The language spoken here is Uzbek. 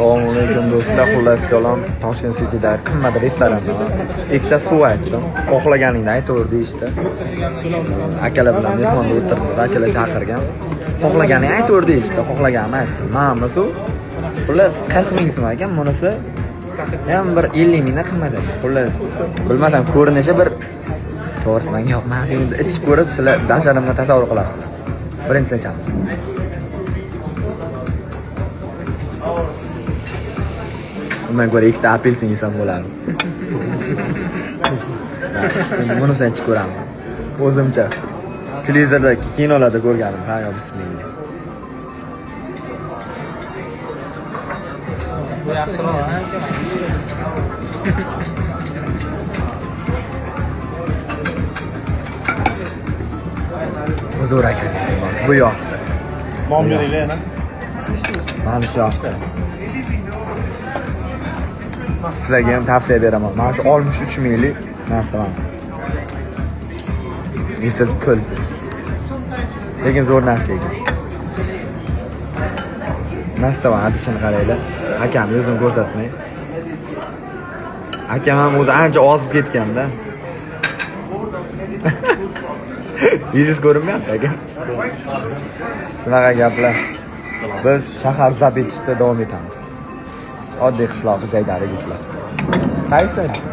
Assalomu alaykum do'stlar. Xullas kalom Toshkent City'da qimmat restoranda ikkita suv aytdim. Xohlaganingni aytaver deyishdi. Akalar bilan mehmonda o'tirdik. Akalar chaqirgan. Xohlaganingni aytaver deyishdi. Xohlaganimni aytdim. Mana suv. Xullas 40 ming so'm ekan. Bunisi ham bir 50 mingdan qimmat ekan. Xullas bilmasam ko'rinishi bir to'g'risi menga yoqmadi. Endi ichib ko'rib sizlar dasharimni tasavvur qilasizlar. Birinchisi ichamiz. Bundan ko'ra ikkita apelsin yesam bo'ladi. Endi bunisini ichib ko'raman. O'zimcha televizorda, kinolarda ko'rganim. Ha, yo bismillah. Bu yaxshiroq, ha? Huzur aka. Bu yoqdi. Nom beringlar yana. Mana shu yoqdi. Sizlarga ham tavsiya beraman. Mana shu 63 minglik narsa mana. Esiz pul. Lekin zo'r narsa ekan. Nastavan adishini qaranglar. Akam o'zini ko'rsatmay. Akam ham o'zi ancha ozib ketganda. Yuzingiz ko'rinmayapti aka. Shunaqa gaplar. Biz shahar zab etishda davom etamiz. Oddiy qishloq joydagi gitlar. Qaysi?